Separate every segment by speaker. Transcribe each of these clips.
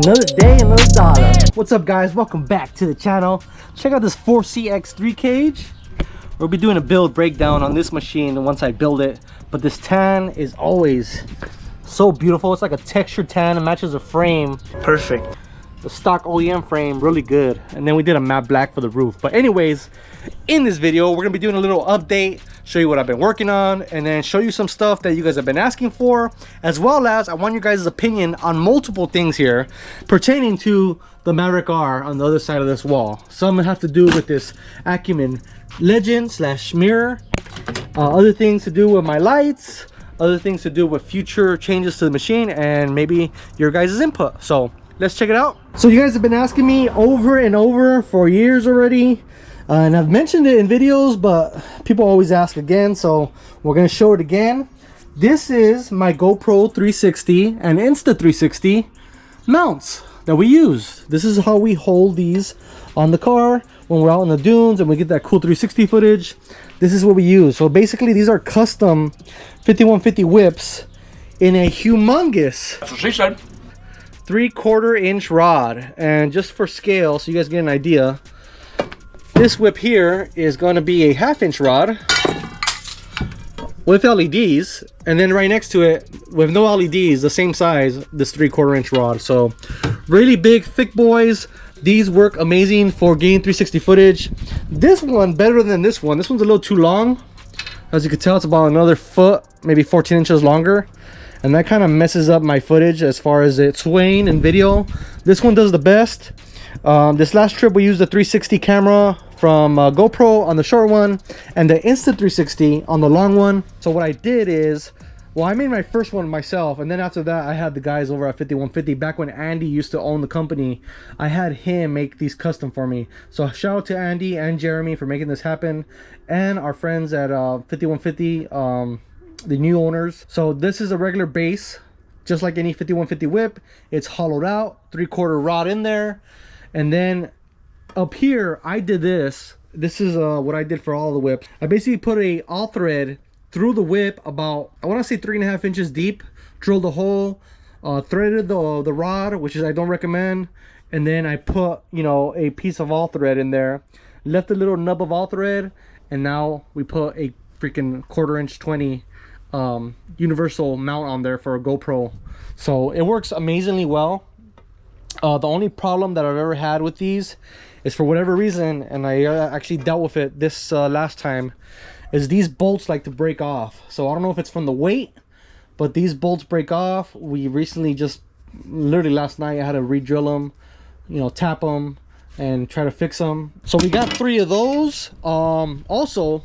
Speaker 1: Another day, another dollar. What's up, guys? Welcome back to the channel. Check out this 4CX3 cage. We'll be doing a build breakdown on this machine once I build it. But this tan is always so beautiful. It's like a textured tan. It matches the frame perfect. The stock OEM frame, really good. And then we did a matte black for the roof. But anyways, in this video, we're gonna be doing a little update, show you what I've been working on, and then show you some stuff that you guys have been asking for, as well as I want your guys' opinion on multiple things here pertaining to the Maverick R on the other side of this wall. Some have to do with this Aiman Legends / mirror, other things to do with my lights, other things to do with future changes to the machine, and maybe your guys' input. So let's check it out. So you guys have been asking me over and over for years already, and I've mentioned it in videos, but people always ask again, so we're going to show it again. This is my GoPro 360 and Insta360 mounts that we use. This is how we hold these on the car when we're out in the dunes and we get that cool 360 footage. This is what we use. So basically these are custom 5150 whips in a humongous 3/4 inch rod. And just for scale, so you guys get an idea, this whip here is going to be a 1/2 inch rod with LEDs, and then right next to it with no LEDs, the same size, this 3/4 inch rod. So really big, thick boys. These work amazing for getting 360 footage. This one better than this one. This one's a little too long. As you can tell, it's about another foot, maybe 14 inches longer, and that kind of messes up my footage as far as it swaying in video. This one does the best. This last trip we used the 360 camera from GoPro on the short one and the Insta360 on the long one. So what I did is, well, I made my first one myself, and then after that I had the guys over at 5150. Back when Andy used to own the company, I had him make these custom for me. So shout out to Andy and Jeremy for making this happen, and our friends at 5150, the new owners. So this is a regular base, just like any 5150 whip. It's hollowed out, 3/4 rod in there, and then up here I did this. This is what I did for all the whips. I basically put a all thread through the whip about, I want to say 3.5 inches deep, drilled a hole, threaded the rod, which is I don't recommend, and then I put, you know, a piece of all thread in there, left a little nub of all thread, and now we put a freaking 1/4 inch 20 universal mount on there for a GoPro. So it works amazingly well. The only problem that I've ever had with these is, for whatever reason, and I actually dealt with it this last time, is these bolts like to break off. So I don't know if it's from the weight, but these bolts break off. We recently just, literally last night, I had to re-drill them, you know, tap them and try to fix them. So we got 3 of those. Also,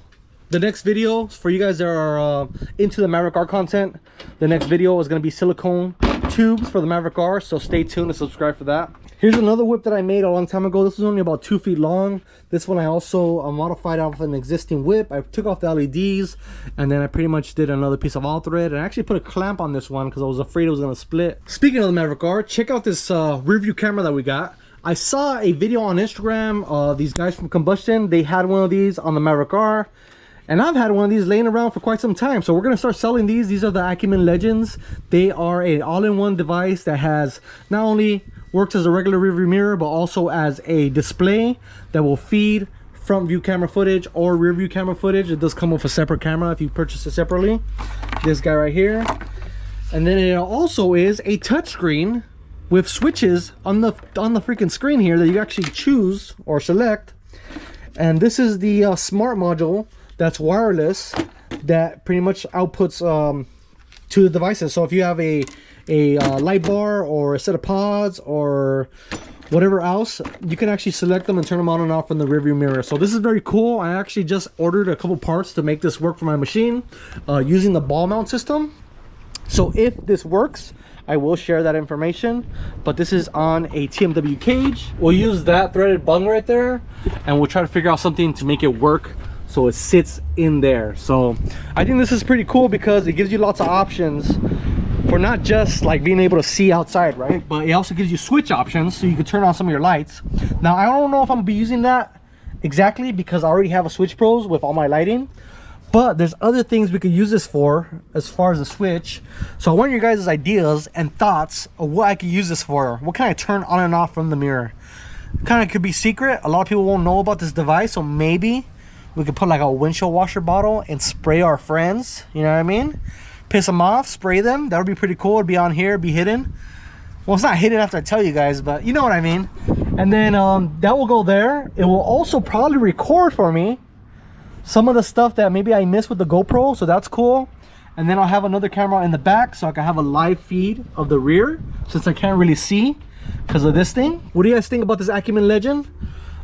Speaker 1: the next video, for you guys that are into the Maverick R content, the next video is going to be silicone tubes for the Maverick R, so stay tuned and subscribe for that. Here's another whip that I made a long time ago. This was only about 2 feet long. This one I also modified off an existing whip. I took off the LEDs, and then I pretty much did another piece of all thread, and I actually put a clamp on this one because I was afraid it was going to split. Speaking of the Maverick R, check out this rear view camera that we got. I saw a video on Instagram, these guys from Combustion, they had one of these on the Maverick R, and I've had one of these laying around for quite some time. So we're going to start selling these. These are the Aiman Legends. They are an all-in-one device that has not only works as a regular rear view mirror, but also as a display that will feed front view camera footage or rear view camera footage. It does come with a separate camera if you purchase it separately. This guy right here. And then it also is a touchscreen with switches on the freaking screen here that you actually choose or select. And this is the smart module that's wireless, that pretty much outputs to the devices. So if you have a light bar or a set of pods or whatever else, you can actually select them and turn them on and off in the rearview mirror. So this is very cool. I actually just ordered a couple parts to make this work for my machine using the ball mount system. So if this works, I will share that information, but this is on a TMW cage. We'll use that threaded bung right there, and we'll try to figure out something to make it work so it sits in there. So I think this is pretty cool because it gives you lots of options for not just like being able to see outside, right? But it also gives you switch options so you can turn on some of your lights. Now I don't know if I'm gonna be using that exactly because I already have a Switch Pros with all my lighting, but there's other things we could use this for as far as the switch. So I want your guys' ideas and thoughts of what I could use this for. What can I turn on and off from the mirror? Kind of could be secret. A lot of people won't know about this device, so maybe we could put like a windshield washer bottle and spray our friends, you know what I mean? Piss them off, spray them. That would be pretty cool. It'd be on here, be hidden. Well, it's not hidden after I tell you guys, but you know what I mean. And then that will go there. It will also probably record for me some of the stuff that maybe I missed with the GoPro, so that's cool. And then I'll have another camera in the back so I can have a live feed of the rear, since I can't really see because of this thing. What do you guys think about this Aiman Legend?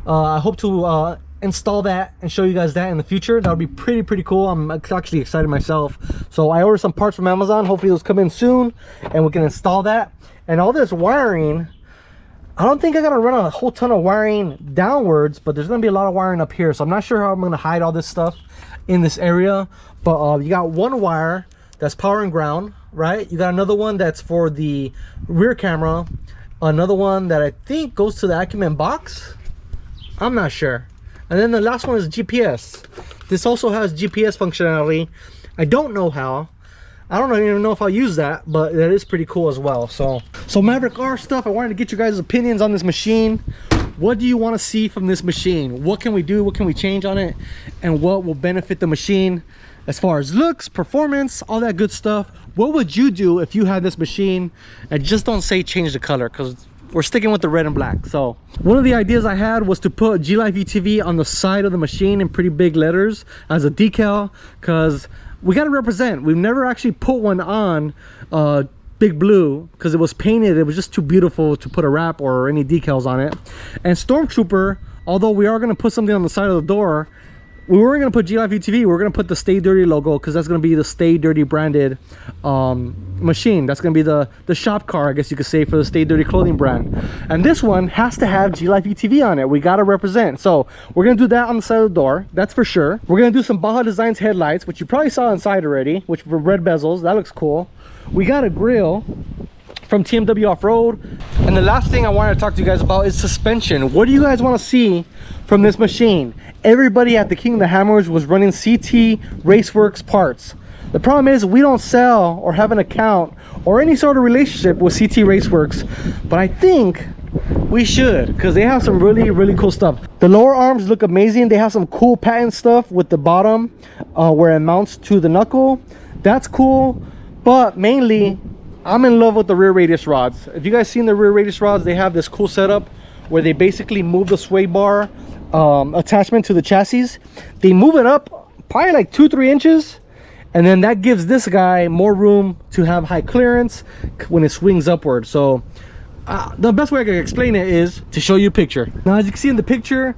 Speaker 1: I hope to install that and show you guys that in the future. That would be pretty cool. I'm actually excited myself. So I ordered some parts from Amazon. Hopefully those come in soon and we can install that. And all this wiring, I don't think I gotta run a whole ton of wiring downwards, but there's gonna be a lot of wiring up here, so I'm not sure how I'm gonna hide all this stuff in this area. But you got one wire that's power and ground, right? You got another one that's for the rear camera, another one that I think goes to the Aiman box, I'm not sure. And then the last one is GPS. This also has GPS functionality. I don't know how. I don't even know if I'll use that, but that is pretty cool as well. So Maverick R stuff, I wanted to get your guys' opinions on this machine. What do you want to see from this machine? What can we do? What can we change on it? And what will benefit the machine as far as looks, performance, all that good stuff? What would you do if you had this machine? And just don't say change the color, because we're sticking with the red and black. So one of the ideas I had was to put G-Life UTV on the side of the machine in pretty big letters as a decal, because we got to represent. We've never actually put one on Big Blue because it was painted. It was just too beautiful to put a wrap or any decals on it. And Stormtrooper, although we are going to put something on the side of the door, we weren't going to put G-Life UTV. We were going to put the Stay Dirty logo, because that's going to be the Stay Dirty branded machine. That's going to be the shop car, I guess you could say, for the Stay Dirty clothing brand. And this one has to have G-Life UTV on it. We got to represent. So we're going to do that on the side of the door. That's for sure. We're going to do some Baja Designs headlights, which you probably saw inside already, which were red bezels. That looks cool. We got a grill from TMW Off-Road. And the last thing I wanted to talk to you guys about is suspension. What do you guys want to see from this machine? Everybody at the King of the Hammers was running CT Raceworks parts. The problem is we don't sell or have an account or any sort of relationship with CT Raceworks, but I think we should, because they have some really cool stuff. The lower arms look amazing. They have some cool patent stuff with the bottom where it mounts to the knuckle. That's cool, but mainly I'm in love with the rear radius rods. If you guys seen the rear radius rods, they have this cool setup where they basically move the sway bar attachment to the chassis. They move it up probably like 2-3 inches, and then that gives this guy more room to have high clearance when it swings upward. So the best way I can explain it is to show you a picture. Now, as you can see in the picture,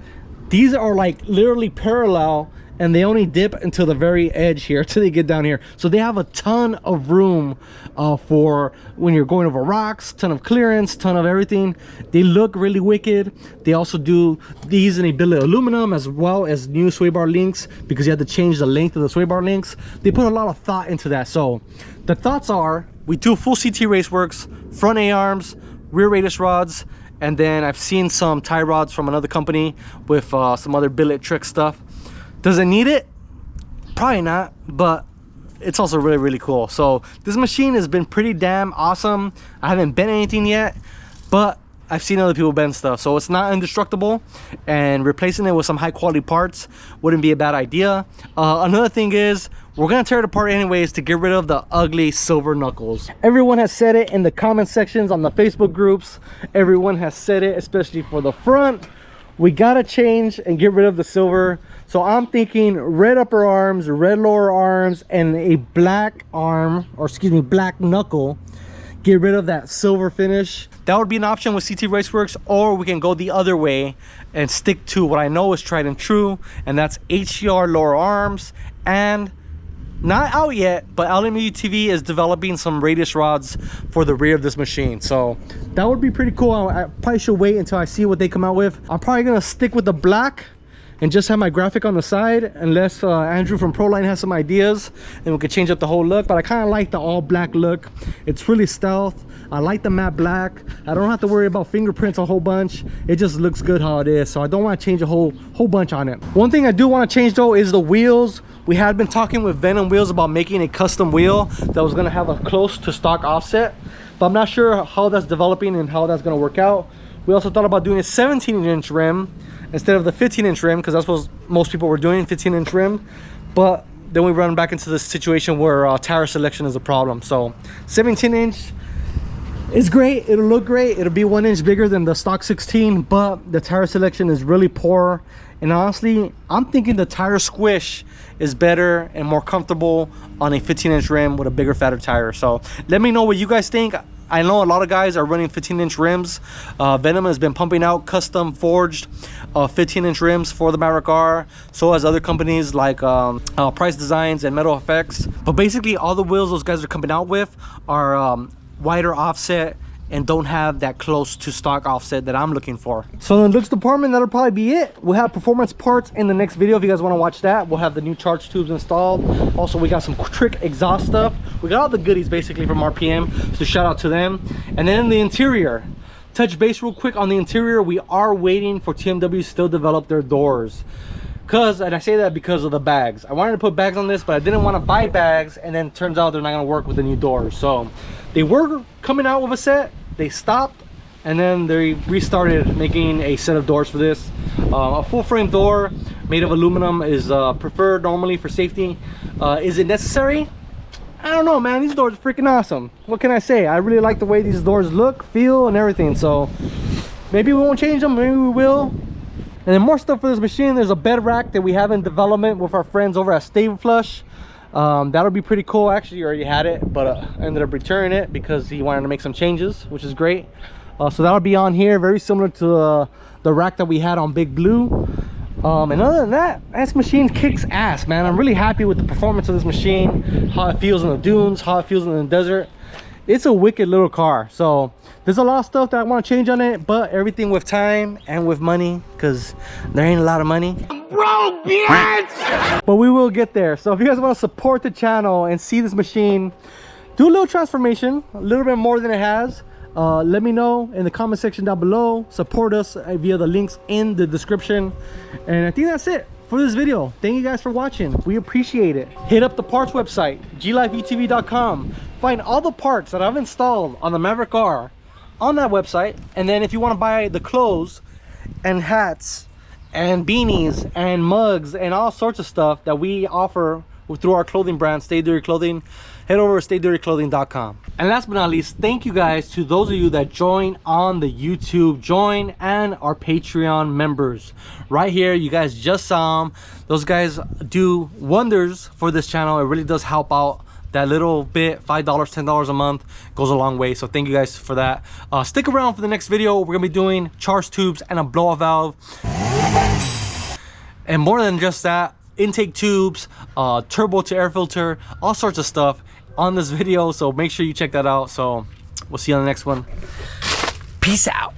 Speaker 1: these are like literally parallel, and they only dip until the very edge here till they get down here. So they have a ton of room for when you're going over rocks, ton of clearance, ton of everything. They look really wicked. They also do these in a billet aluminum, as well as new sway bar links, because you have to change the length of the sway bar links. They put a lot of thought into that. So the thoughts are, we do full CT Raceworks, front A-arms, rear radius rods, and then I've seen some tie rods from another company with some other billet trick stuff. Does it need it? Probably not, but it's also really cool. So this machine has been pretty damn awesome. I haven't bent anything yet, but I've seen other people bend stuff, so it's not indestructible, and replacing it with some high quality parts wouldn't be a bad idea. Another thing is, we're gonna tear it apart anyways to get rid of the ugly silver knuckles. Everyone has said it in the comment sections on the Facebook groups. Everyone has said it, especially for the front. We gotta change and get rid of the silver. So I'm thinking red upper arms, red lower arms, and a black arm, or excuse me, black knuckle. Get rid of that silver finish. That would be an option with CT Raceworks, or we can go the other way and stick to what I know is tried and true, and that's HCR lower arms. And not out yet, but LMU UTV is developing some radius rods for the rear of this machine. So that would be pretty cool. I probably should wait until I see what they come out with. I'm probably gonna stick with the black and just have my graphic on the side, unless Andrew from Proline has some ideas and we could change up the whole look. But I kind of like the all black look. It's really stealth. I like the matte black. I don't have to worry about fingerprints a whole bunch. It just looks good how it is, so I don't want to change a whole bunch on it. One thing I do want to change though is the wheels. We had been talking with Venom Wheels about making a custom wheel that was going to have a close to stock offset, but I'm not sure how that's developing and how that's going to work out. We also thought about doing a 17-inch rim instead of the 15-inch rim, because that's what most people were doing, 15-inch rim. But then we run back into this situation where tire selection is a problem. So 17-inch is great, it'll look great, it'll be 1 inch bigger than the stock 16, but the tire selection is really poor. And honestly, I'm thinking the tire squish is better and more comfortable on a 15-inch rim with a bigger, fatter tire. So let me know what you guys think. I know a lot of guys are running 15-inch rims. Venom has been pumping out custom forged 15-inch rims for the Maverick R. So has other companies like Price Designs and Metal Effects. But basically all the wheels those guys are coming out with are wider offset and don't have that close to stock offset that I'm looking for. So in the looks department, that'll probably be it. We'll have performance parts in the next video if you guys want to watch that. We'll have the new charge tubes installed. Also, we got some trick exhaust stuff. We got all the goodies basically from RPM, so shout out to them. And then in the interior, touch base real quick on the interior. We are waiting for TMW to still develop their doors. And I say that because of the bags. I wanted to put bags on this, but I didn't want to buy bags, and then it turns out they're not going to work with the new doors. So they were coming out with a set, they stopped, and then they restarted making a set of doors for this. A full frame door made of aluminum is preferred normally for safety. Is it necessary? I don't know, man. These doors are freaking awesome. What can I say? I really like the way these doors look, feel, and everything. So maybe we won't change them, maybe we will. And then more stuff for this machine. There's a bed rack that we have in development with our friends over at Stable Flush. That'll be pretty cool. Actually, you already had it, but I ended up returning it because he wanted to make some changes, which is great. So that'll be on here, very similar to the rack that we had on Big Blue. And other than that, this machine kicks ass, man. I'm really happy with the performance of this machine, how it feels in the dunes, how it feels in the desert. It's a wicked little car. So there's a lot of stuff that I want to change on it, but everything with time and with money, because there ain't a lot of money. Bro, bitch! But we will get there. So if you guys want to support the channel and see this machine do a little transformation, a little bit more than it has, let me know in the comment section down below. Support us via the links in the description. And I think that's it for this video. Thank you guys for watching. We appreciate it. Hit up the parts website, glifeutv.com. Find all the parts that I've installed on the Maverick R on that website. And then if you want to buy the clothes and hats and beanies and mugs and all sorts of stuff that we offer through our clothing brand, Stay Dirty Clothing, head over to staydirtyclothing.com. And last but not least, thank you guys to those of you that join on the YouTube, join, and our Patreon members. Right here, you guys just saw them. Those guys do wonders for this channel. It really does help out. That little bit, $5, $10 a month, goes a long way. So thank you guys for that. Stick around for the next video. We're gonna be doing charge tubes and a blow-off valve. And more than just that, intake tubes, turbo to air filter, all sorts of stuff on this video. So make sure you check that out. So we'll see you on the next one. Peace out.